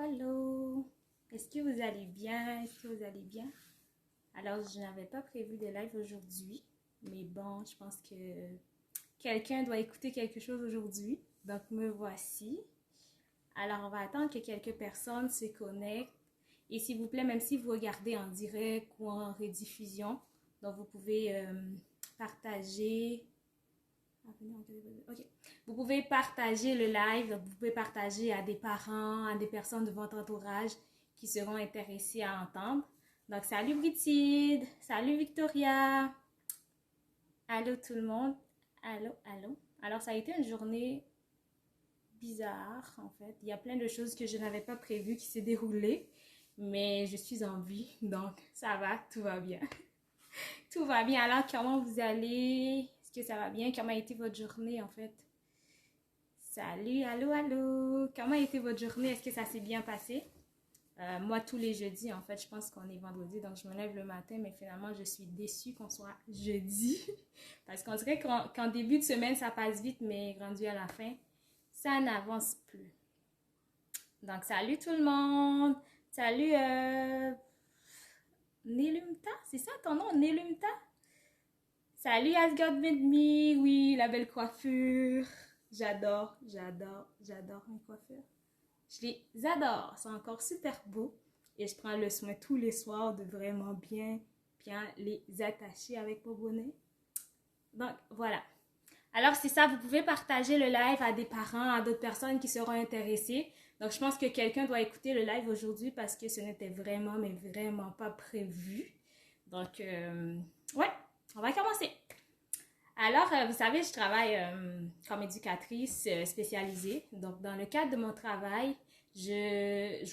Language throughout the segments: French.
Allô, est-ce que vous allez bien? Est-ce que vous allez bien? Alors, je n'avais pas prévu de live aujourd'hui, mais bon, je pense que quelqu'un doit écouter quelque chose aujourd'hui. Donc, me voici. Alors, on va attendre que quelques personnes se connectent. Et s'il vous plaît, même si vous regardez en direct ou en rediffusion, donc vous pouvez partager. Ok. Vous pouvez partager le live, vous pouvez partager à des parents, à des personnes de votre entourage qui seront intéressés à entendre. Donc, salut Brithide, salut Victoria, allô tout le monde, allô, allô. Alors, ça a été une journée bizarre, en fait. Il y a plein de choses que je n'avais pas prévues qui s'est déroulées, mais je suis en vie, donc ça va, tout va bien. Tout va bien. Alors, comment vous allez? Est-ce que ça va bien? Comment a été votre journée, en fait? Salut, allô, allô. Comment a été votre journée? Est-ce que ça s'est bien passé? Moi, tous les jeudis, en fait, je pense qu'on est vendredi, donc je me lève le matin, mais finalement, je suis déçue qu'on soit jeudi. Parce qu'on dirait qu'en début de semaine, ça passe vite, mais rendu à la fin, ça n'avance plus. Donc, salut tout le monde. Salut, Nelumta, c'est ça ton nom, Nelumta? Salut Asgard Medmi, oui, la belle coiffure. J'adore, j'adore, j'adore mes coiffures. Je les adore, c'est encore super beau. Et je prends le soin tous les soirs de vraiment bien les attacher avec mon bonnet. Donc, voilà. Alors, c'est ça, vous pouvez partager le live à des parents, à d'autres personnes qui seront intéressées. Donc, je pense que quelqu'un doit écouter le live aujourd'hui parce que ce n'était vraiment, mais vraiment pas prévu. Donc, ouais, on va commencer. Alors, vous savez, je travaille comme éducatrice spécialisée. Donc, dans le cadre de mon travail, je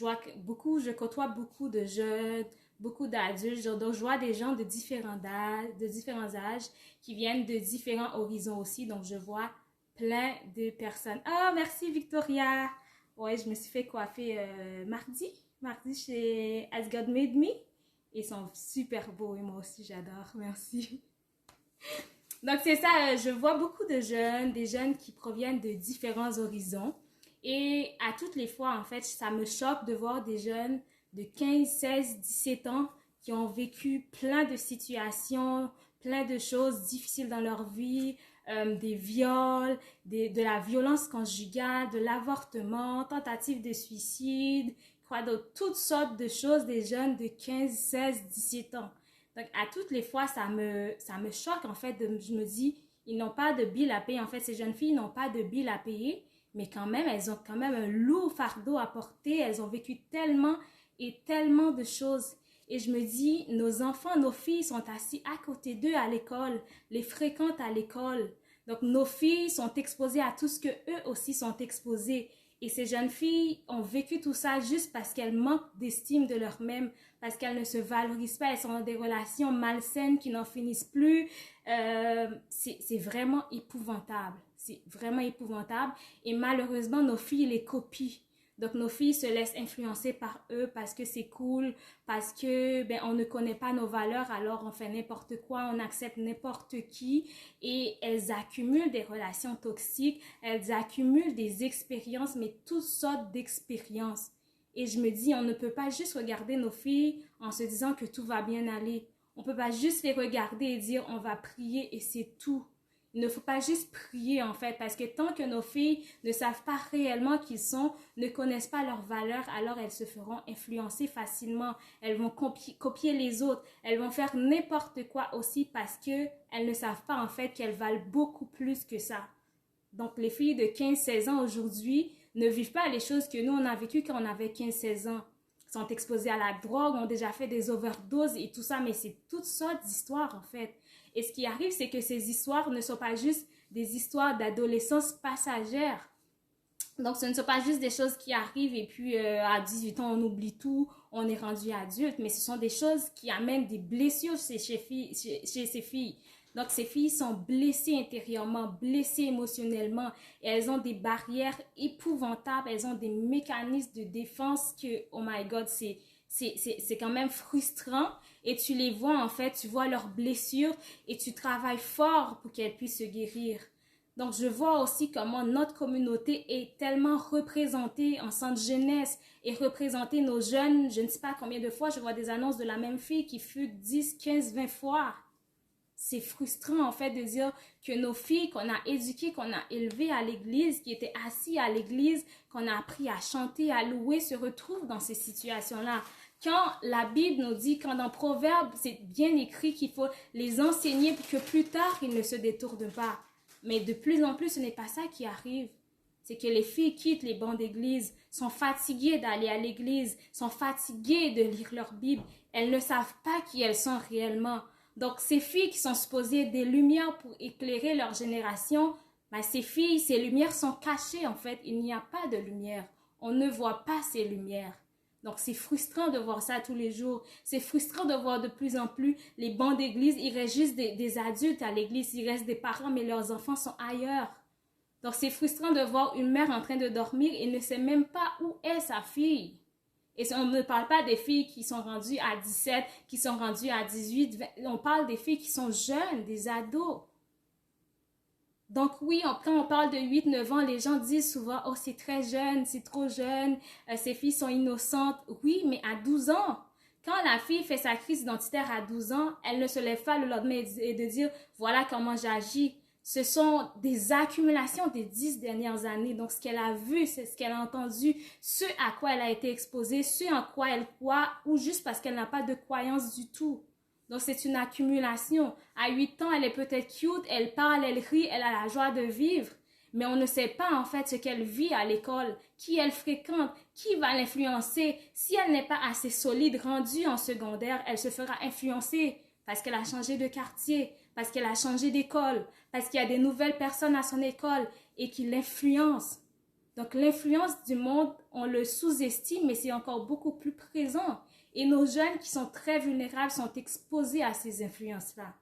côtoie beaucoup de jeunes, beaucoup d'adultes. Donc, je vois des gens de différents âges qui viennent de différents horizons aussi. Donc, je vois plein de personnes. Ah, merci Victoria! Ouais, je me suis fait coiffer mardi chez As God Made Me. Ils sont super beaux et moi aussi, j'adore. Merci. Donc, c'est ça, je vois beaucoup de jeunes, des jeunes qui proviennent de différents horizons. Et à toutes les fois, en fait, ça me choque de voir des jeunes de 15, 16, 17 ans qui ont vécu plein de situations, plein de choses difficiles dans leur vie, des viols, de la violence conjugale, de l'avortement, tentative de suicide, quoi d'autre, toutes sortes de choses des jeunes de 15, 16, 17 ans. Donc, à toutes les fois, ça me choque, en fait, je me dis, ils n'ont pas de bill à payer. En fait, ces jeunes filles n'ont pas de bill à payer, mais quand même, elles ont quand même un lourd fardeau à porter. Elles ont vécu tellement et tellement de choses. Et je me dis, nos enfants, nos filles sont assis à côté d'eux à l'école, les fréquentent à l'école. Donc, nos filles sont exposées à tout ce que eux aussi sont exposés. Et ces jeunes filles ont vécu tout ça juste parce qu'elles manquent d'estime de leur-même, parce qu'elles ne se valorisent pas, elles sont dans des relations malsaines qui n'en finissent plus. C'est vraiment épouvantable. C'est vraiment épouvantable. Et malheureusement, nos filles les copient. Donc, nos filles se laissent influencer par eux parce que c'est cool, parce que on ne connaît pas nos valeurs, alors on fait n'importe quoi, on accepte n'importe qui et elles accumulent des relations toxiques, elles accumulent des expériences, mais toutes sortes d'expériences. Et je me dis, on ne peut pas juste regarder nos filles en se disant que tout va bien aller. On ne peut pas juste les regarder et dire on va prier et c'est tout. Il ne faut pas juste prier en fait, parce que tant que nos filles ne savent pas réellement qui ils sont, ne connaissent pas leurs valeurs, alors elles se feront influencer facilement. Elles vont copier les autres, elles vont faire n'importe quoi aussi parce qu'elles ne savent pas en fait qu'elles valent beaucoup plus que ça. Donc les filles de 15-16 ans aujourd'hui ne vivent pas les choses que nous on a vécues quand on avait 15-16 ans. Sont exposées à la drogue, ont déjà fait des overdoses et tout ça, mais c'est toutes sortes d'histoires en fait. Et ce qui arrive, c'est que ces histoires ne sont pas juste des histoires d'adolescence passagère. Donc, ce ne sont pas juste des choses qui arrivent et puis à 18 ans, on oublie tout, on est rendu adulte, mais ce sont des choses qui amènent des blessures chez ces filles. Donc, ces filles sont blessées intérieurement, blessées émotionnellement et elles ont des barrières épouvantables, elles ont des mécanismes de défense que, oh my God, c'est quand même frustrant et tu les vois en fait, tu vois leurs blessures et tu travailles fort pour qu'elles puissent se guérir. Donc, je vois aussi comment notre communauté est tellement représentée en centre jeunesse et représentée nos jeunes. Je ne sais pas combien de fois je vois des annonces de la même fille qui fugue 10, 15, 20 fois. C'est frustrant en fait de dire que nos filles qu'on a éduquées, qu'on a élevées à l'église, qui étaient assises à l'église, qu'on a appris à chanter, à louer, se retrouvent dans ces situations-là. Quand la Bible nous dit, quand dans Proverbes, c'est bien écrit qu'il faut les enseigner pour que plus tard, ils ne se détournent pas. Mais de plus en plus, ce n'est pas ça qui arrive. C'est que les filles quittent les bancs d'église, sont fatiguées d'aller à l'église, sont fatiguées de lire leur Bible. Elles ne savent pas qui elles sont réellement. Donc, ces filles qui sont supposées être des lumières pour éclairer leur génération, ben, ces filles, ces lumières sont cachées en fait. Il n'y a pas de lumière. On ne voit pas ces lumières. Donc, c'est frustrant de voir ça tous les jours. C'est frustrant de voir de plus en plus les bancs d'église. Il reste juste des adultes à l'église. Il reste des parents, mais leurs enfants sont ailleurs. Donc, c'est frustrant de voir une mère en train de dormir et ne sait même pas où est sa fille. Et on ne parle pas des filles qui sont rendues à 17, qui sont rendues à 18, 20. On parle des filles qui sont jeunes, des ados. Donc oui, quand on parle de 8, 9 ans, les gens disent souvent « Oh, c'est très jeune, c'est trop jeune, ces filles sont innocentes. » Oui, mais à 12 ans, quand la fille fait sa crise identitaire à 12 ans, elle ne se lève pas le lendemain et de dire « Voilà comment j'agis. » Ce sont des accumulations des 10 dernières années. Donc, ce qu'elle a vu, c'est ce qu'elle a entendu, ce à quoi elle a été exposée, ce en quoi elle croit, ou juste parce qu'elle n'a pas de croyance du tout. Donc, c'est une accumulation. À 8 ans, elle est peut-être cute, elle parle, elle rit, elle a la joie de vivre. Mais on ne sait pas, en fait, ce qu'elle vit à l'école, qui elle fréquente, qui va l'influencer. Si elle n'est pas assez solide, rendue en secondaire, elle se fera influencer parce qu'elle a changé de quartier, parce qu'elle a changé d'école, parce qu'il y a des nouvelles personnes à son école et qui l'influencent. Donc, l'influence du monde, on le sous-estime, mais c'est encore beaucoup plus présent. Et nos jeunes qui sont très vulnérables sont exposés à ces influences-là.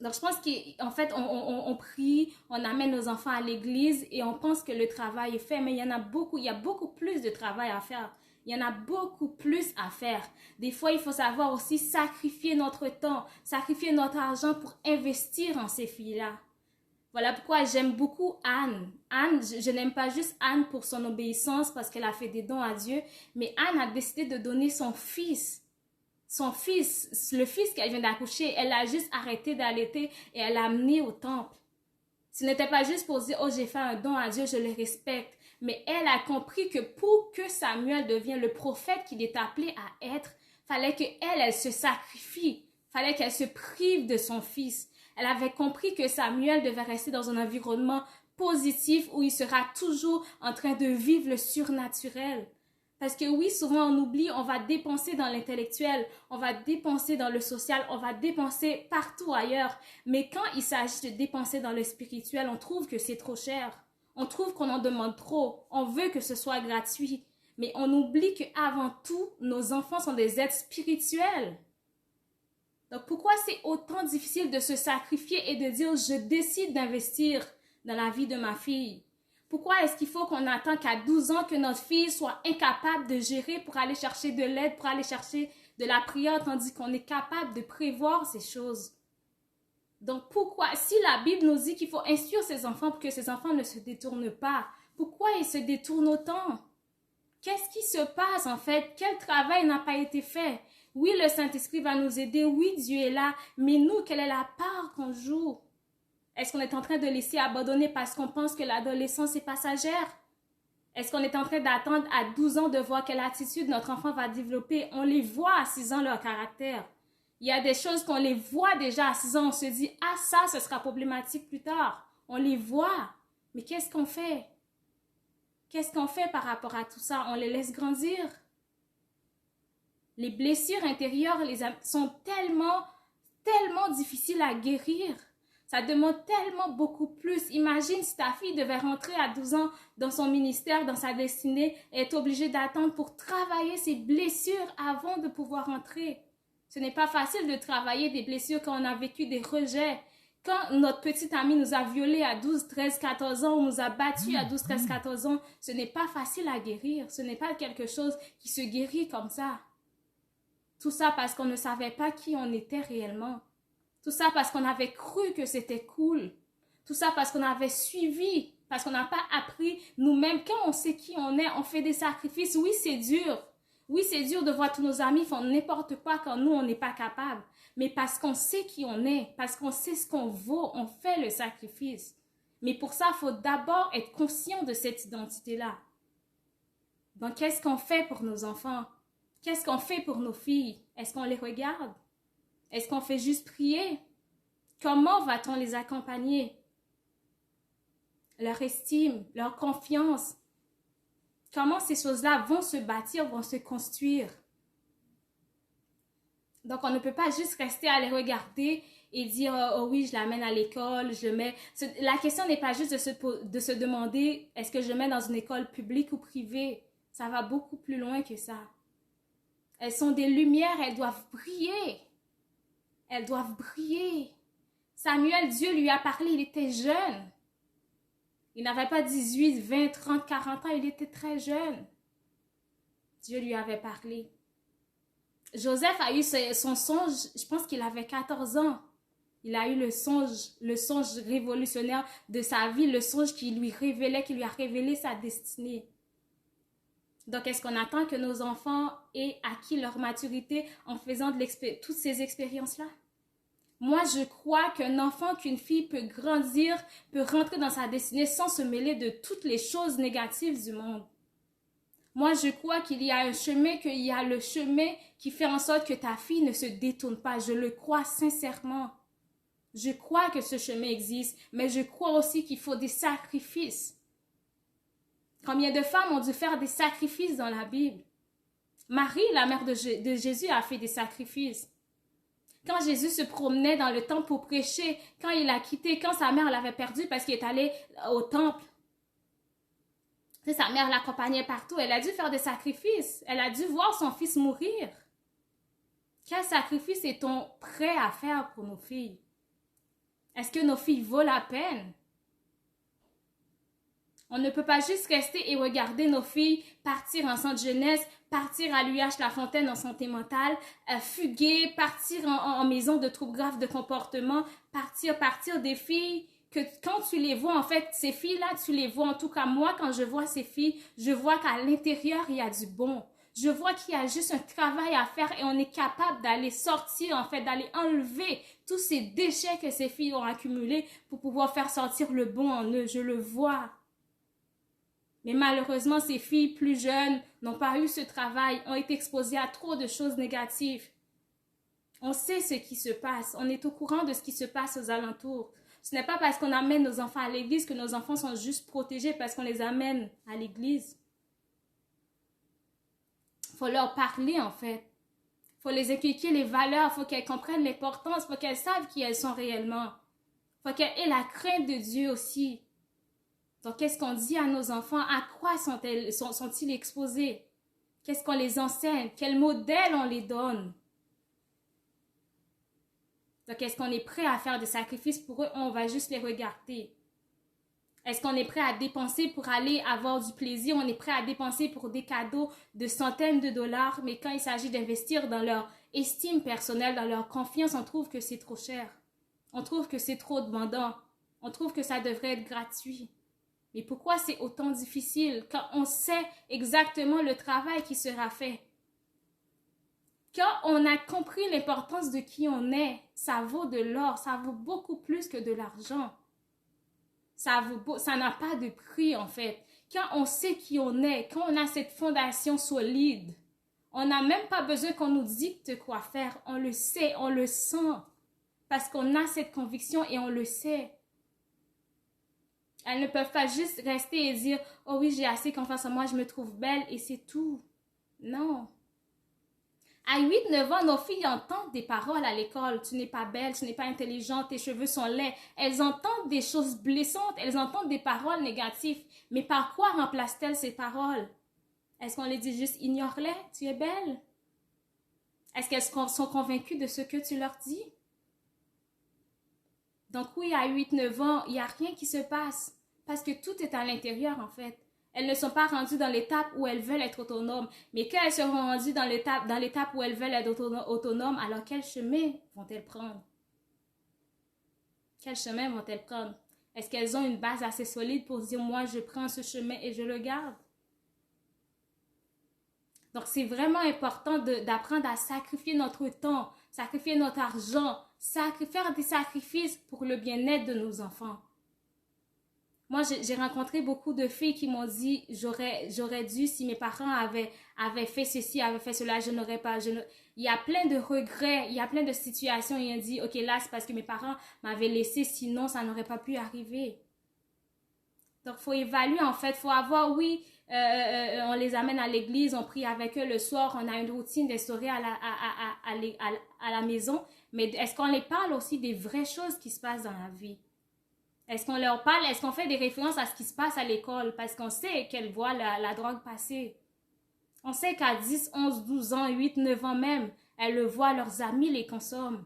Donc, je pense qu'en fait, on prie, on amène nos enfants à l'église et on pense que le travail est fait, mais il y a beaucoup plus de travail à faire. Il y en a beaucoup plus à faire. Des fois, il faut savoir aussi sacrifier notre temps, sacrifier notre argent pour investir en ces filles-là. Voilà pourquoi j'aime beaucoup Anne. Anne, je n'aime pas juste Anne pour son obéissance parce qu'elle a fait des dons à Dieu, mais Anne a décidé de donner son fils. Son fils, le fils qu'elle vient d'accoucher, elle a juste arrêté d'allaiter et elle l'a amené au temple. Ce n'était pas juste pour dire, oh, j'ai fait un don à Dieu, je le respecte. Mais elle a compris que pour que Samuel devienne le prophète qu'il est appelé à être, fallait qu'elle se sacrifie, fallait qu'elle se prive de son fils. Elle avait compris que Samuel devait rester dans un environnement positif où il sera toujours en train de vivre le surnaturel. Parce que oui, souvent on oublie, on va dépenser dans l'intellectuel, on va dépenser dans le social, on va dépenser partout ailleurs. Mais quand il s'agit de dépenser dans le spirituel, on trouve que c'est trop cher. On trouve qu'on en demande trop. On veut que ce soit gratuit. Mais on oublie qu'avant tout, nos enfants sont des êtres spirituels. Donc pourquoi c'est autant difficile de se sacrifier et de dire je décide d'investir dans la vie de ma fille? Pourquoi est-ce qu'il faut qu'on attend qu'à 12 ans que notre fille soit incapable de gérer pour aller chercher de l'aide, pour aller chercher de la prière, tandis qu'on est capable de prévoir ces choses? Donc pourquoi, si la Bible nous dit qu'il faut instruire ses enfants pour que ses enfants ne se détournent pas, pourquoi ils se détournent autant? Qu'est-ce qui se passe en fait? Quel travail n'a pas été fait? Oui, le Saint-Esprit va nous aider, oui, Dieu est là, mais nous, quelle est la part qu'on joue? Est-ce qu'on est en train de laisser abandonner parce qu'on pense que l'adolescence est passagère? Est-ce qu'on est en train d'attendre à 12 ans de voir quelle attitude notre enfant va développer? On les voit à 6 ans, leur caractère. Il y a des choses qu'on les voit déjà à 6 ans, on se dit « Ah, ça, ce sera problématique plus tard. » On les voit. Mais qu'est-ce qu'on fait? Qu'est-ce qu'on fait par rapport à tout ça? On les laisse grandir. Les blessures intérieures sont tellement difficiles à guérir. Ça demande tellement beaucoup plus. Imagine si ta fille devait rentrer à 12 ans dans son ministère, dans sa destinée, et est obligée d'attendre pour travailler ses blessures avant de pouvoir entrer. Ce n'est pas facile de travailler des blessures quand on a vécu des rejets. Quand notre petite amie nous a violés à 12, 13, 14 ans, ou nous a battus à 12, 13, 14 ans, ce n'est pas facile à guérir. Ce n'est pas quelque chose qui se guérit comme ça. Tout ça parce qu'on ne savait pas qui on était réellement. Tout ça parce qu'on avait cru que c'était cool. Tout ça parce qu'on avait suivi, parce qu'on n'a pas appris nous-mêmes. Quand on sait qui on est, on fait des sacrifices. Oui, c'est dur. Oui, c'est dur de voir tous nos amis faire n'importe quoi quand nous, on n'est pas capable. Mais parce qu'on sait qui on est, parce qu'on sait ce qu'on vaut, on fait le sacrifice. Mais pour ça, il faut d'abord être conscient de cette identité-là. Donc, qu'est-ce qu'on fait pour nos enfants? Qu'est-ce qu'on fait pour nos filles? Est-ce qu'on les regarde? Est-ce qu'on fait juste prier? Comment va-t-on les accompagner? Leur estime, leur confiance. Comment ces choses-là vont se bâtir, vont se construire? Donc, on ne peut pas juste rester à les regarder et dire « Oh oui, je l'amène à l'école, je le mets... » La question n'est pas juste de se demander « Est-ce que je le mets dans une école publique ou privée? » Ça va beaucoup plus loin que ça. Elles sont des lumières, elles doivent briller. Elles doivent briller. Samuel, Dieu lui a parlé, il était jeune. Il n'avait pas 18, 20, 30, 40 ans, il était très jeune. Dieu lui avait parlé. Joseph a eu son songe, je pense qu'il avait 14 ans. Il a eu le songe révolutionnaire de sa vie, le songe qui lui a révélé sa destinée. Donc, est-ce qu'on attend que nos enfants aient acquis leur maturité en faisant toutes ces expériences-là? Moi, je crois qu'un enfant, qu'une fille peut grandir, peut rentrer dans sa destinée sans se mêler de toutes les choses négatives du monde. Moi, je crois qu'il y a un chemin, qu'il y a le chemin qui fait en sorte que ta fille ne se détourne pas. Je le crois sincèrement. Je crois que ce chemin existe, mais je crois aussi qu'il faut des sacrifices. Combien de femmes ont dû faire des sacrifices dans la Bible? Marie, la mère de Jésus, a fait des sacrifices. Quand Jésus se promenait dans le temple pour prêcher, quand il a quitté, quand sa mère l'avait perdu parce qu'il est allé au temple, sa mère l'accompagnait partout. Elle a dû faire des sacrifices. Elle a dû voir son fils mourir. Quel sacrifice est-on prêt à faire pour nos filles? Est-ce que nos filles vaut la peine? On ne peut pas juste rester et regarder nos filles partir en centre jeunesse, partir à l'UH La Fontaine en santé mentale, fuguer, partir en maison de troubles graves de comportement, partir des filles que quand tu les vois, en fait, ces filles-là, tu les vois, en tout cas moi, quand je vois ces filles, je vois qu'à l'intérieur, il y a du bon. Je vois qu'il y a juste un travail à faire et on est capable d'aller sortir, en fait, d'aller enlever tous ces déchets que ces filles ont accumulés pour pouvoir faire sortir le bon en eux. Je le vois. Mais malheureusement, ces filles plus jeunes n'ont pas eu ce travail, ont été exposées à trop de choses négatives. On sait ce qui se passe, on est au courant de ce qui se passe aux alentours. Ce n'est pas parce qu'on amène nos enfants à l'église que nos enfants sont juste protégés parce qu'on les amène à l'église. Il faut leur parler en fait. Il faut les inculquer les valeurs, il faut qu'elles comprennent l'importance, il faut qu'elles savent qui elles sont réellement. Il faut qu'elles aient la crainte de Dieu aussi. Donc, qu'est-ce qu'on dit à nos enfants? À quoi sont-ils exposés? Qu'est-ce qu'on les enseigne? Quel modèle on les donne? Donc, est-ce qu'on est prêt à faire des sacrifices pour eux ou on va juste les regarder? Est-ce qu'on est prêt à dépenser pour aller avoir du plaisir? On est prêt à dépenser pour des cadeaux de centaines de dollars, mais quand il s'agit d'investir dans leur estime personnelle, dans leur confiance, on trouve que c'est trop cher. On trouve que c'est trop demandant. On trouve que ça devrait être gratuit. Mais pourquoi c'est autant difficile quand on sait exactement le travail qui sera fait? Quand on a compris l'importance de qui on est, ça vaut de l'or, ça vaut beaucoup plus que de l'argent. Ça n'a pas de prix en fait. Quand on sait qui on est, quand on a cette fondation solide, on n'a même pas besoin qu'on nous dicte quoi faire. On le sait, on le sent. Parce qu'on a cette conviction et on le sait. Elles ne peuvent pas juste rester et dire « Oh oui, j'ai assez confiance en moi, je me trouve belle et c'est tout. » Non. À 8-9 ans, nos filles entendent des paroles à l'école. Tu n'es pas belle, tu n'es pas intelligente, tes cheveux sont laids. Elles entendent des choses blessantes, elles entendent des paroles négatives. Mais par quoi remplacent-elles ces paroles? Est-ce qu'on les dit juste « Ignore-les, tu es belle » ? Est-ce qu'elles sont convaincues de ce que tu leur dis? Donc oui, à 8-9 ans, il n'y a rien qui se passe. Parce que tout est à l'intérieur, en fait. Elles ne sont pas rendues dans l'étape où elles veulent être autonomes. Mais quand elles seront rendues dans l'étape où elles veulent être autonomes, alors quel chemin vont-elles prendre? Quel chemin vont-elles prendre? Est-ce qu'elles ont une base assez solide pour dire, moi, je prends ce chemin et je le garde? Donc, c'est vraiment important d'apprendre à sacrifier notre temps, sacrifier notre argent, faire des sacrifices pour le bien-être de nos enfants. Moi, j'ai rencontré beaucoup de filles qui m'ont dit, j'aurais dû, si mes parents avaient fait ceci, avaient fait cela, je n'aurais pas. Il y a plein de regrets, il y a plein de situations. Ils ont dit, OK, là, c'est parce que mes parents m'avaient laissé, sinon, ça n'aurait pas pu arriver. Donc, il faut évaluer, en fait. Il faut avoir, oui, on les amène à l'église, on prie avec eux le soir, on a une routine d'instaurer à la maison. Mais est-ce qu'on les parle aussi des vraies choses qui se passent dans la vie? Est-ce qu'on leur parle? Est-ce qu'on fait des références à ce qui se passe à l'école? Parce qu'on sait qu'elles voient la drogue passer. On sait qu'à 10, 11, 12 ans, 8, 9 ans même, elles le voient, leurs amis les consomment.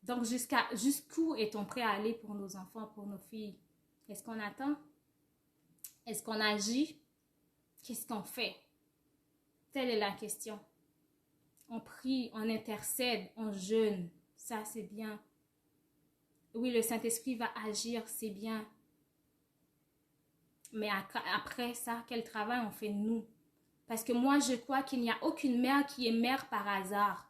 Donc, jusqu'où est-on prêt à aller pour nos enfants, pour nos filles? Est-ce qu'on attend? Est-ce qu'on agit? Qu'est-ce qu'on fait? Telle est la question. On prie, on intercède, on jeûne. Ça, c'est bien. Oui, le Saint-Esprit va agir, c'est bien. Mais après ça, quel travail on fait nous? Parce que moi, je crois qu'il n'y a aucune mère qui est mère par hasard.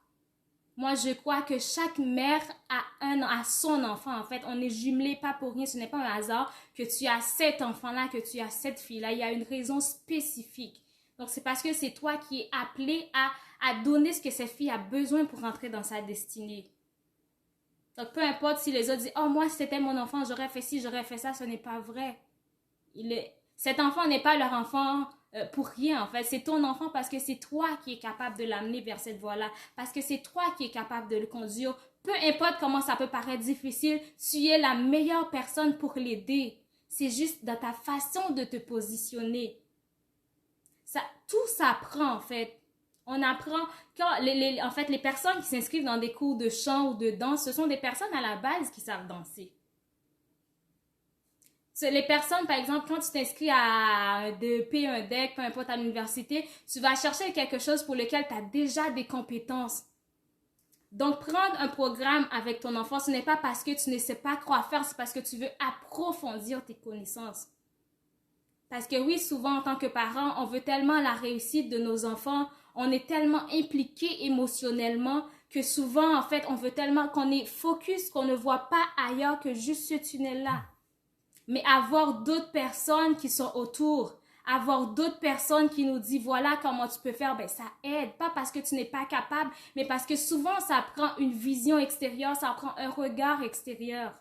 Moi, je crois que chaque mère a son enfant. En fait, on est jumelé pas pour rien. Ce n'est pas un hasard que tu as cet enfant-là, que tu as cette fille-là. Il y a une raison spécifique. Donc, c'est parce que c'est toi qui es appelé à donner ce que cette fille a besoin pour rentrer dans sa destinée. Donc, peu importe si les autres disent « Oh, moi, c'était mon enfant, j'aurais fait ci, j'aurais fait ça », ce n'est pas vrai. Cet enfant n'est pas leur enfant pour rien, en fait. C'est ton enfant parce que c'est toi qui es capable de l'amener vers cette voie-là. Parce que c'est toi qui es capable de le conduire. Peu importe comment ça peut paraître difficile, tu es la meilleure personne pour l'aider. C'est juste dans ta façon de te positionner. Tout s'apprend, en fait. On apprend, en fait, les personnes qui s'inscrivent dans des cours de chant ou de danse, ce sont des personnes à la base qui savent danser. Les personnes, par exemple, quand tu t'inscris à un DEP, un DEC, peu importe à l'université, tu vas chercher quelque chose pour lequel tu as déjà des compétences. Donc, prendre un programme avec ton enfant, ce n'est pas parce que tu ne sais pas quoi faire, c'est parce que tu veux approfondir tes connaissances. Parce que oui, souvent, en tant que parents, on veut tellement la réussite de nos enfants, on est tellement impliqué émotionnellement que souvent, en fait, on veut tellement qu'on est focus, qu'on ne voit pas ailleurs que juste ce tunnel-là. Mais avoir d'autres personnes qui sont autour, avoir d'autres personnes qui nous disent voilà comment tu peux faire, ben ça aide. Pas parce que tu n'es pas capable, mais parce que souvent, ça prend une vision extérieure, ça prend un regard extérieur.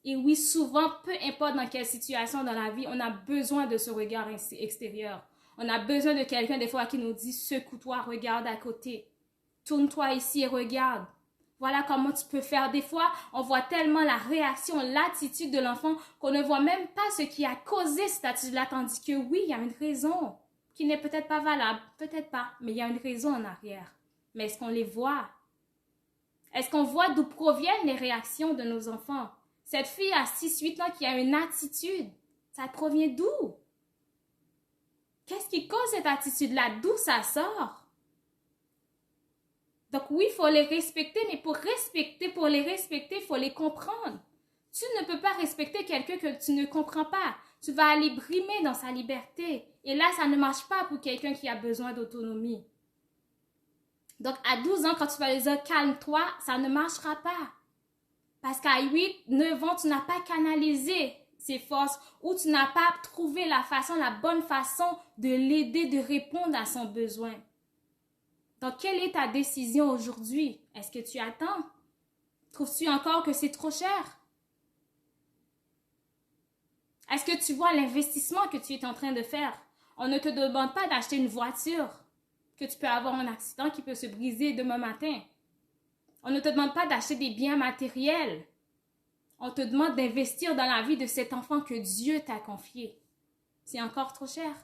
Et oui, souvent, peu importe dans quelle situation dans la vie, on a besoin de ce regard extérieur. On a besoin de quelqu'un des fois qui nous dit secoue-toi, regarde à côté. Tourne-toi ici et regarde. Voilà comment tu peux faire. Des fois, on voit tellement la réaction, l'attitude de l'enfant qu'on ne voit même pas ce qui a causé cette attitude-là, tandis que oui, il y a une raison qui n'est peut-être pas valable, peut-être pas, mais il y a une raison en arrière. Mais est-ce qu'on les voit? Est-ce qu'on voit d'où proviennent les réactions de nos enfants? Cette fille à 6-8 ans qui a une attitude, ça provient d'où? Qu'est-ce qui cause cette attitude-là? D'où ça sort? Donc oui, il faut les respecter, mais pour les respecter, il faut les comprendre. Tu ne peux pas respecter quelqu'un que tu ne comprends pas. Tu vas aller brimer dans sa liberté. Et là, ça ne marche pas pour quelqu'un qui a besoin d'autonomie. Donc à 12 ans, quand tu vas lui dire « calme-toi », ça ne marchera pas. Parce qu'à 8, 9 ans, tu n'as pas canalisé ses forces ou tu n'as pas trouvé la bonne façon de l'aider, de répondre à son besoin. Donc, quelle est ta décision aujourd'hui? Est-ce que tu attends? Trouves-tu encore que c'est trop cher? Est-ce que tu vois l'investissement que tu es en train de faire? On ne te demande pas d'acheter une voiture, que tu peux avoir un accident qui peut se briser demain matin. On ne te demande pas d'acheter des biens matériels. On te demande d'investir dans la vie de cet enfant que Dieu t'a confié. C'est encore trop cher.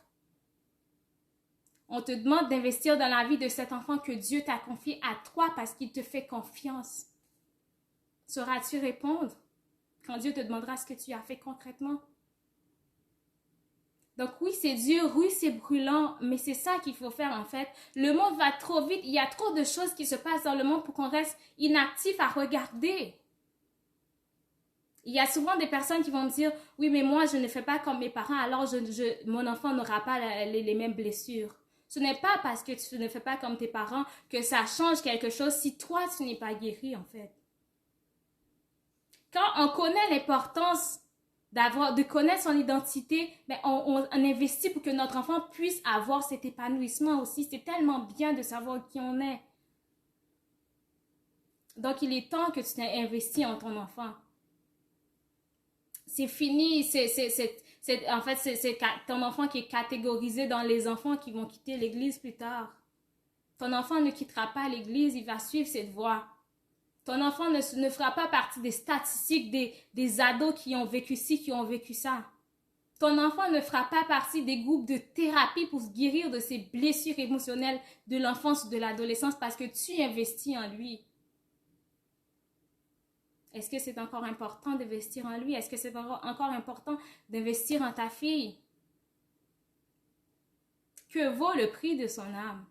On te demande d'investir dans la vie de cet enfant que Dieu t'a confié à toi parce qu'il te fait confiance. Sauras-tu répondre quand Dieu te demandera ce que tu as fait concrètement? Donc oui, c'est dur, oui, c'est brûlant, mais c'est ça qu'il faut faire en fait. Le monde va trop vite, il y a trop de choses qui se passent dans le monde pour qu'on reste inactif à regarder. Il y a souvent des personnes qui vont me dire, oui, mais moi, je ne fais pas comme mes parents, alors mon enfant n'aura pas les mêmes blessures. Ce n'est pas parce que tu ne fais pas comme tes parents que ça change quelque chose si toi, tu n'es pas guéri, en fait. Quand on connaît l'importance de connaître son identité, ben on investit pour que notre enfant puisse avoir cet épanouissement aussi. C'est tellement bien de savoir qui on est. Donc, il est temps que tu t'aies investi en ton enfant. C'est fini, en fait, c'est ton enfant qui est catégorisé dans les enfants qui vont quitter l'église plus tard. Ton enfant ne quittera pas l'église, il va suivre cette voie. Ton enfant ne fera pas partie des statistiques des ados qui ont vécu ci, qui ont vécu ça. Ton enfant ne fera pas partie des groupes de thérapie pour se guérir de ses blessures émotionnelles de l'enfance ou de l'adolescence parce que tu investis en lui. Est-ce que c'est encore important d'investir en lui? Est-ce que c'est encore important d'investir en ta fille? Que vaut le prix de son âme?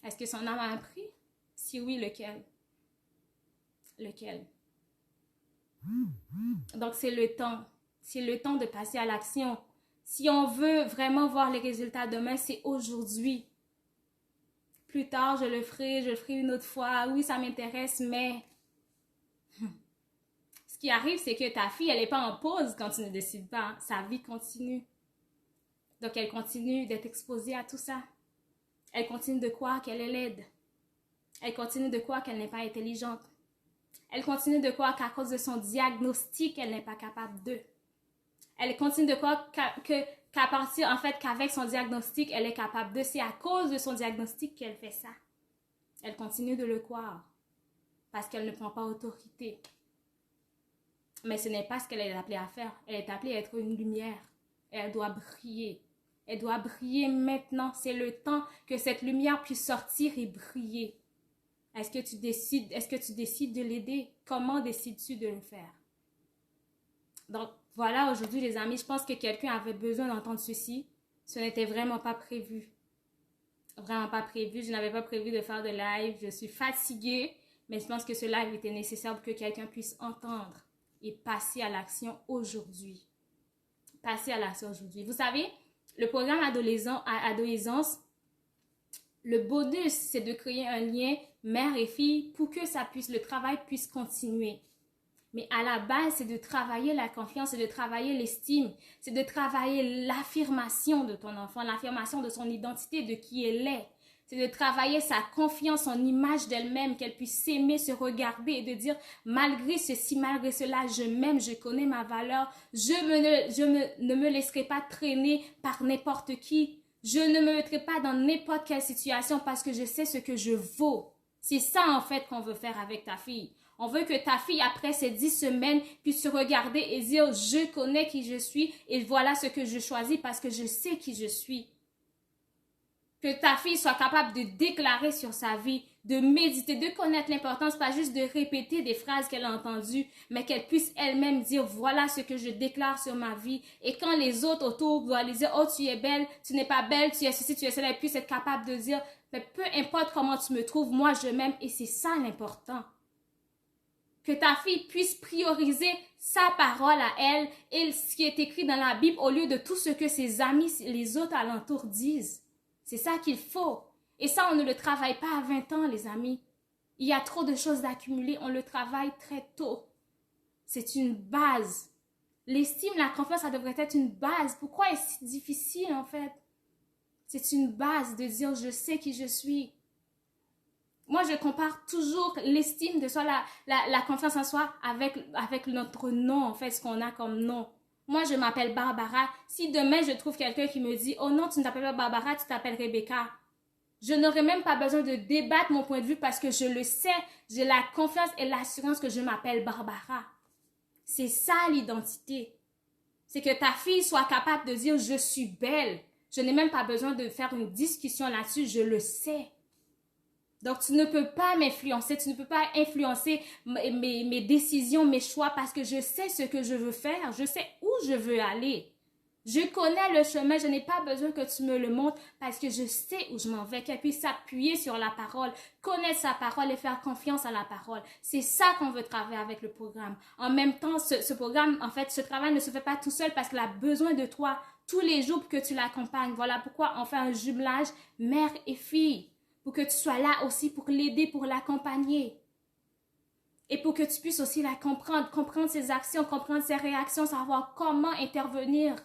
Est-ce que son âme a un prix? Si oui, lequel? Lequel? Donc, c'est le temps. C'est le temps de passer à l'action. Si on veut vraiment voir les résultats demain, c'est aujourd'hui. Plus tard, je le ferai une autre fois. Oui, ça m'intéresse, mais... Ce qui arrive, c'est que ta fille, elle n'est pas en pause quand tu ne décides pas. Sa vie continue. Donc, elle continue d'être exposée à tout ça. Elle continue de croire qu'elle est laide. Elle continue de croire qu'elle n'est pas intelligente. Elle continue de croire qu'à cause de son diagnostic, elle n'est pas capable de. Elle continue de croire qu'à partir, en fait, qu'avec son diagnostic, elle est capable de. C'est à cause de son diagnostic qu'elle fait ça. Elle continue de le croire. Parce qu'elle ne prend pas autorité. Mais ce n'est pas ce qu'elle est appelée à faire. Elle est appelée à être une lumière. Et elle doit briller. Elle doit briller maintenant. C'est le temps que cette lumière puisse sortir et briller. Est-ce que tu décides de l'aider? Comment décides-tu de le faire? Donc, voilà, aujourd'hui, les amis, je pense que quelqu'un avait besoin d'entendre ceci. Ce n'était vraiment pas prévu. Vraiment pas prévu. Je n'avais pas prévu de faire de live. Je suis fatiguée. Mais je pense que ce live était nécessaire pour que quelqu'un puisse entendre et passer à l'action aujourd'hui. Passer à l'action aujourd'hui. Vous savez, le programme adolescence, le bonus, c'est de créer un lien mère et fille pour que le travail puisse continuer. Mais à la base, c'est de travailler la confiance, c'est de travailler l'estime, c'est de travailler l'affirmation de ton enfant, l'affirmation de son identité, de qui elle est. C'est de travailler sa confiance, son image d'elle-même, qu'elle puisse s'aimer, se regarder et de dire, malgré ceci, malgré cela, je m'aime, je connais ma valeur, ne me laisserai pas traîner par n'importe qui. Je ne me mettrai pas dans n'importe quelle situation parce que je sais ce que je vaux. C'est ça, en fait, qu'on veut faire avec ta fille. On veut que ta fille, après ces 10 semaines, puisse se regarder et dire, je connais qui je suis et voilà ce que je choisis parce que je sais qui je suis. Que ta fille soit capable de déclarer sur sa vie, de méditer, de connaître l'importance, pas juste de répéter des phrases qu'elle a entendues, mais qu'elle puisse elle-même dire, voilà ce que je déclare sur ma vie. Et quand les autres autour doivent lui dire, oh, tu es belle, tu n'es pas belle, tu es ceci, tu es cela, elle puisse être capable de dire, mais peu importe comment tu me trouves, moi je m'aime et c'est ça l'important. Que ta fille puisse prioriser sa parole à elle et ce qui est écrit dans la Bible au lieu de tout ce que ses amis, les autres alentours disent. C'est ça qu'il faut. Et ça, on ne le travaille pas à 20 ans, les amis. Il y a trop de choses d'accumuler. On le travaille très tôt. C'est une base. L'estime, la confiance, ça devrait être une base. Pourquoi est-ce si difficile, en fait? C'est une base de dire, je sais qui je suis. Moi, je compare toujours l'estime de soi, la confiance en soi avec notre nom, en fait, ce qu'on a comme nom. Moi, je m'appelle Barbara. Si demain, je trouve quelqu'un qui me dit « Oh non, tu ne t'appelles pas Barbara, tu t'appelles Rebecca », je n'aurai même pas besoin de débattre mon point de vue parce que je le sais. J'ai la confiance et l'assurance que je m'appelle Barbara. C'est ça l'identité. C'est que ta fille soit capable de dire « Je suis belle ». Je n'ai même pas besoin de faire une discussion là-dessus, je le sais. Donc, tu ne peux pas m'influencer, tu ne peux pas influencer mes décisions, mes choix, parce que je sais ce que je veux faire, je sais où je veux aller. Je connais le chemin, je n'ai pas besoin que tu me le montres parce que je sais où je m'en vais. Qu'elle puisse s'appuyer sur la parole, connaître sa parole et faire confiance à la parole. C'est ça qu'on veut travailler avec le programme. En même temps, ce programme, en fait, ce travail ne se fait pas tout seul parce qu'elle a besoin de toi tous les jours pour que tu l'accompagnes. Voilà pourquoi on fait un jumelage mère et fille. Pour que tu sois là aussi pour l'aider, pour l'accompagner. Et pour que tu puisses aussi la comprendre ses actions, comprendre ses réactions, savoir comment intervenir.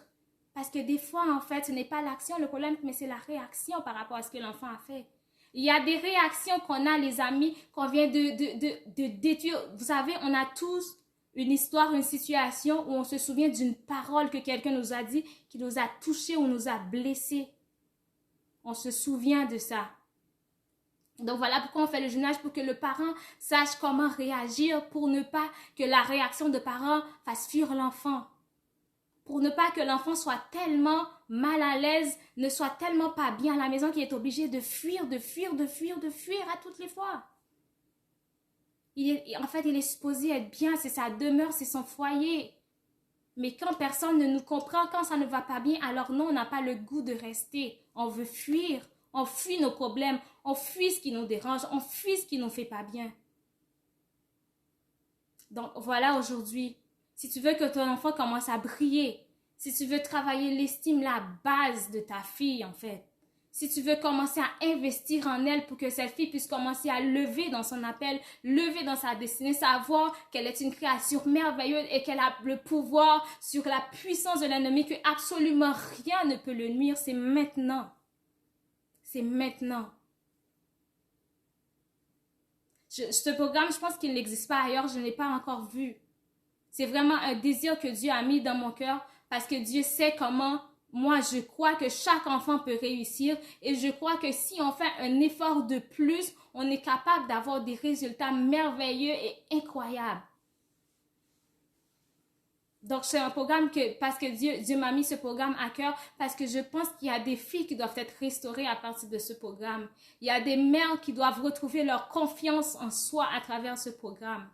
Parce que des fois, en fait, ce n'est pas l'action le problème, mais c'est la réaction par rapport à ce que l'enfant a fait. Il y a des réactions qu'on a, les amis, qu'on vient de détruire. Vous savez, on a tous une histoire, une situation où on se souvient d'une parole que quelqu'un nous a dit, qui nous a touchés ou nous a blessés. On se souvient de ça. Donc voilà pourquoi on fait le jumelage, pour que le parent sache comment réagir, pour ne pas que la réaction de parent fasse fuir l'enfant. Pour ne pas que l'enfant soit tellement mal à l'aise, ne soit tellement pas bien à la maison qu'il est obligé de fuir à toutes les fois. En fait, il est supposé être bien, c'est sa demeure, c'est son foyer. Mais quand personne ne nous comprend, quand ça ne va pas bien, alors non, on n'a pas le goût de rester. On veut fuir, on fuit nos problèmes, on fuit ce qui nous dérange, on fuit ce qui ne nous fait pas bien. Donc voilà aujourd'hui. Si tu veux que ton enfant commence à briller, si tu veux travailler l'estime, la base de ta fille en fait, si tu veux commencer à investir en elle pour que cette fille puisse commencer à lever dans son appel, lever dans sa destinée, savoir qu'elle est une créature merveilleuse et qu'elle a le pouvoir sur la puissance de l'ennemi, que absolument rien ne peut le nuire, c'est maintenant. C'est maintenant. Ce programme, je pense qu'il n'existe pas ailleurs, je ne l'ai pas encore vu. C'est vraiment un désir que Dieu a mis dans mon cœur parce que Dieu sait comment, moi je crois que chaque enfant peut réussir et je crois que si on fait un effort de plus, on est capable d'avoir des résultats merveilleux et incroyables. Donc c'est un programme parce que Dieu m'a mis ce programme à cœur, parce que je pense qu'il y a des filles qui doivent être restaurées à partir de ce programme. Il y a des mères qui doivent retrouver leur confiance en soi à travers ce programme.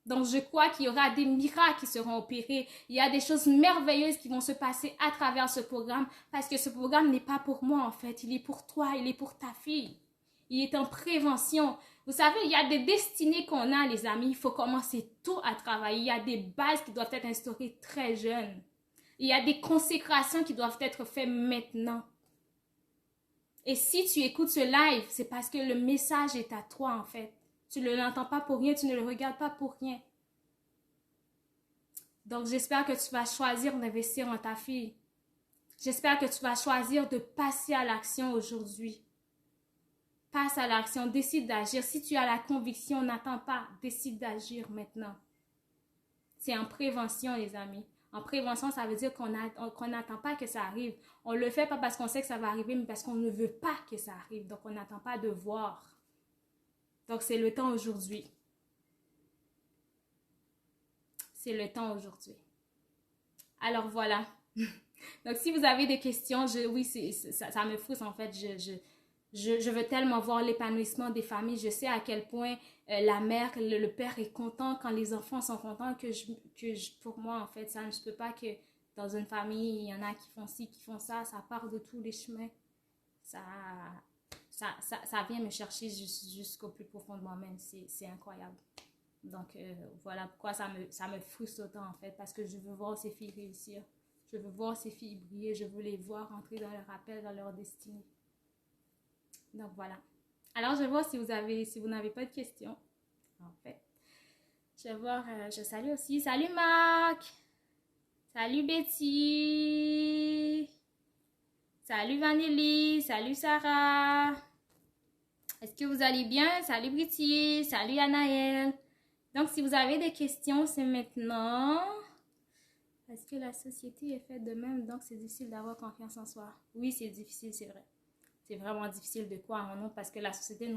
Donc, je crois qu'il y aura des miracles qui seront opérés. Il y a des choses merveilleuses qui vont se passer à travers ce programme, parce que ce programme n'est pas pour moi, en fait. Il est pour toi, il est pour ta fille. Il est en prévention. Vous savez, il y a des destinées qu'on a, les amis. Il faut commencer tôt à travailler. Il y a des bases qui doivent être instaurées très jeunes. Il y a des consécrations qui doivent être faites maintenant. Et si tu écoutes ce live, c'est parce que le message est à toi, en fait. Tu ne l'entends pas pour rien, tu ne le regardes pas pour rien. Donc, j'espère que tu vas choisir d'investir en ta fille. J'espère que tu vas choisir de passer à l'action aujourd'hui. Passe à l'action, décide d'agir. Si tu as la conviction, n'attends pas, décide d'agir maintenant. C'est en prévention, les amis. En prévention, ça veut dire qu'on n'attend pas que ça arrive. On ne le fait pas parce qu'on sait que ça va arriver, mais parce qu'on ne veut pas que ça arrive. Donc, on n'attend pas de voir. Donc, c'est le temps aujourd'hui. C'est le temps aujourd'hui. Alors, voilà. Donc, si vous avez des questions, oui, ça me frustre en fait. Je veux tellement voir l'épanouissement des familles. Je sais à quel point la mère, le père est content quand les enfants sont contents pour moi, en fait, ça ne se peut pas que dans une famille, il y en a qui font ci, qui font ça. Ça part de tous les chemins. Ça vient me chercher jusqu'au plus profond de moi-même. C'est incroyable. Donc, voilà pourquoi ça me frustre autant, en fait. Parce que je veux voir ces filles réussir. Je veux voir ces filles briller. Je veux les voir entrer dans leur appel, dans leur destinée. Donc, voilà. Alors, je vais voir si vous n'avez pas de questions. En fait, je vais voir, je salue aussi. Salut, Marc! Salut, Betty! Salut, Vanélie! Salut, Sarah! Est-ce que vous allez bien? Salut, Britty! Salut, Anaël! Donc, si vous avez des questions, c'est maintenant. Est-ce que la société est faite de même? Donc, c'est difficile d'avoir confiance en soi. Oui, c'est difficile, c'est vrai. C'est vraiment difficile de croire en nous parce que la société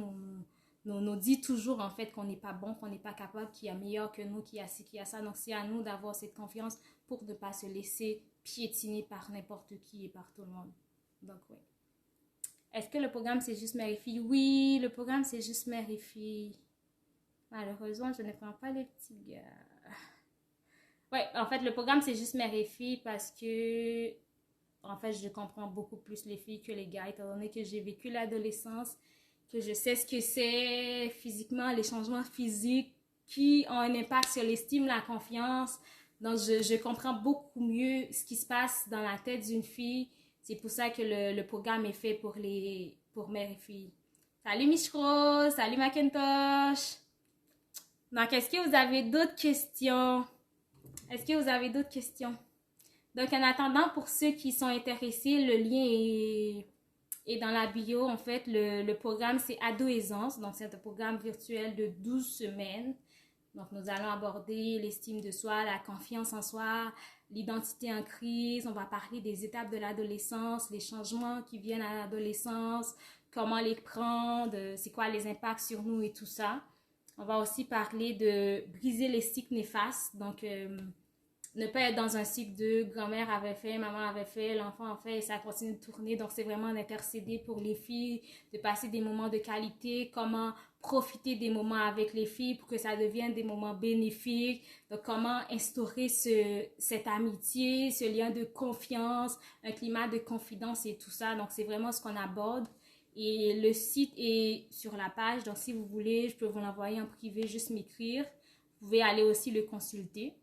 nous dit toujours en fait qu'on n'est pas bon, qu'on n'est pas capable, qu'il y a meilleur que nous, qu'il y a ci, qu'il y a ça. Donc, c'est à nous d'avoir cette confiance pour ne pas se laisser piétiner par n'importe qui et par tout le monde. Donc, oui. Est-ce que le programme, c'est juste mère et fille? Oui, le programme, c'est juste mère et fille. Malheureusement, je ne prends pas les petits gars. Ouais, en fait, le programme, c'est juste mère et fille parce que, en fait, je comprends beaucoup plus les filles que les gars, étant donné que j'ai vécu l'adolescence, que je sais ce que c'est physiquement, les changements physiques qui ont un impact sur l'estime, la confiance. Donc, je comprends beaucoup mieux ce qui se passe dans la tête d'une fille. C'est pour ça que le programme est fait pour mère et fille. Salut Michro, salut Macintosh. Donc, est-ce que vous avez d'autres questions? Est-ce que vous avez d'autres questions? Donc, en attendant, pour ceux qui sont intéressés, le lien est dans la bio. En fait, le programme, c'est Ado-Aisance. Donc, c'est un programme virtuel de 12 semaines. Donc, nous allons aborder l'estime de soi, la confiance en soi, l'identité en crise. On va parler des étapes de l'adolescence, les changements qui viennent à l'adolescence, comment les prendre, c'est quoi les impacts sur nous et tout ça. On va aussi parler de briser les cycles néfastes. Donc, ne pas être dans un cycle de grand-mère avait fait, maman avait fait, l'enfant a fait et ça continue de tourner. Donc, c'est vraiment d'intercéder pour les filles, de passer des moments de qualité, comment profiter des moments avec les filles pour que ça devienne des moments bénéfiques. Donc, comment instaurer cette amitié, ce lien de confiance, un climat de confidence et tout ça. Donc, c'est vraiment ce qu'on aborde. Et le site est sur la page. Donc, si vous voulez, je peux vous l'envoyer en privé, juste m'écrire. Vous pouvez aller aussi le consulter.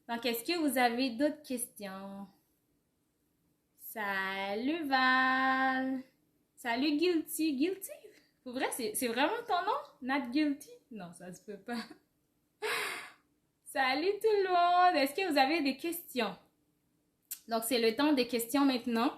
Donc, est-ce que vous avez d'autres questions? Salut Val! Salut Guilty! Guilty? Pour vrai, c'est vraiment ton nom? Not Guilty? Non, ça se peut pas. Salut tout le monde! Est-ce que vous avez des questions? Donc, c'est le temps des questions maintenant.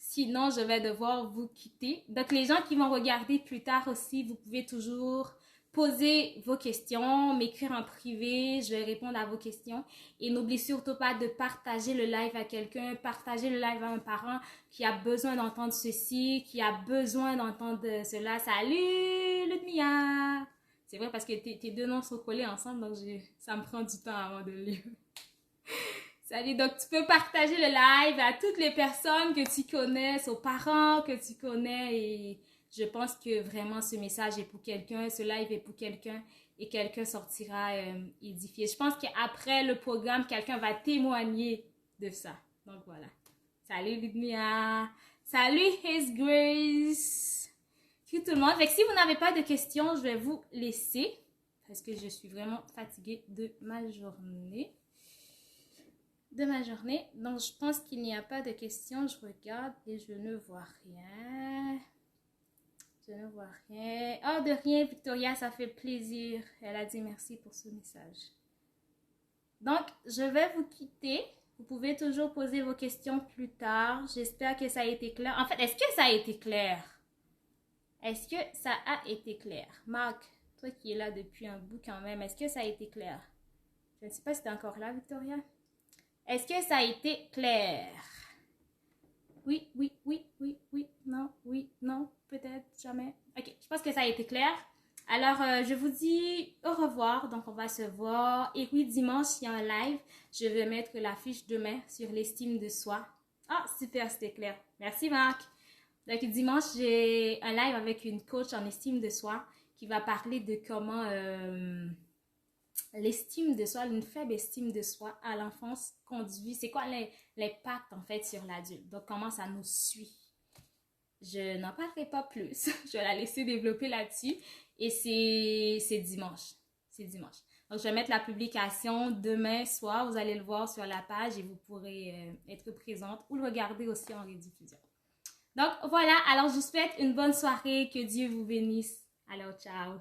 Sinon, je vais devoir vous quitter. Donc, les gens qui vont regarder plus tard aussi, vous pouvez toujours poser vos questions, m'écrire en privé, je vais répondre à vos questions. Et n'oubliez surtout pas de partager le live à quelqu'un, partager le live à un parent qui a besoin d'entendre ceci, qui a besoin d'entendre cela. Salut Ludmilla! C'est vrai parce que tes deux noms sont collés ensemble, donc ça me prend du temps avant de lire. Salut, donc tu peux partager le live à toutes les personnes que tu connais, aux parents que tu connais et je pense que vraiment ce message est pour quelqu'un, ce live est pour quelqu'un et quelqu'un sortira édifié. Je pense qu'après le programme, quelqu'un va témoigner de ça. Donc voilà. Salut Ludmilla. Salut His Grace. Salut tout le monde. Fait que si vous n'avez pas de questions, je vais vous laisser parce que je suis vraiment fatiguée de ma journée. Donc, je pense qu'il n'y a pas de questions. Je regarde et je ne vois rien. Je ne vois rien. Oh, de rien, Victoria, ça fait plaisir. Elle a dit merci pour ce message. Donc, je vais vous quitter. Vous pouvez toujours poser vos questions plus tard. J'espère que ça a été clair. En fait, est-ce que ça a été clair? Est-ce que ça a été clair? Marc, toi qui es là depuis un bout quand même, est-ce que ça a été clair? Je ne sais pas si tu es encore là, Victoria. Est-ce que ça a été clair? Oui, oui, oui, oui, oui, non, peut-être, jamais. Ok, je pense que ça a été clair. Alors, je vous dis au revoir. Donc, on va se voir. Et oui, dimanche, il y a un live. Je vais mettre l'affiche demain sur l'estime de soi. Ah, super, c'était clair. Merci, Marc. Donc, dimanche, j'ai un live avec une coach en estime de soi qui va parler de comment l'estime de soi, une faible estime de soi à l'enfance conduit. C'est quoi l'impact, en fait, sur l'adulte? Donc, comment ça nous suit? Je n'en parlerai pas plus. Je vais la laisser développer là-dessus. Et c'est dimanche. C'est dimanche. Donc, je vais mettre la publication demain soir. Vous allez le voir sur la page et vous pourrez être présente ou le regarder aussi en rediffusion. Donc, voilà. Alors, je vous souhaite une bonne soirée. Que Dieu vous bénisse. Alors, ciao.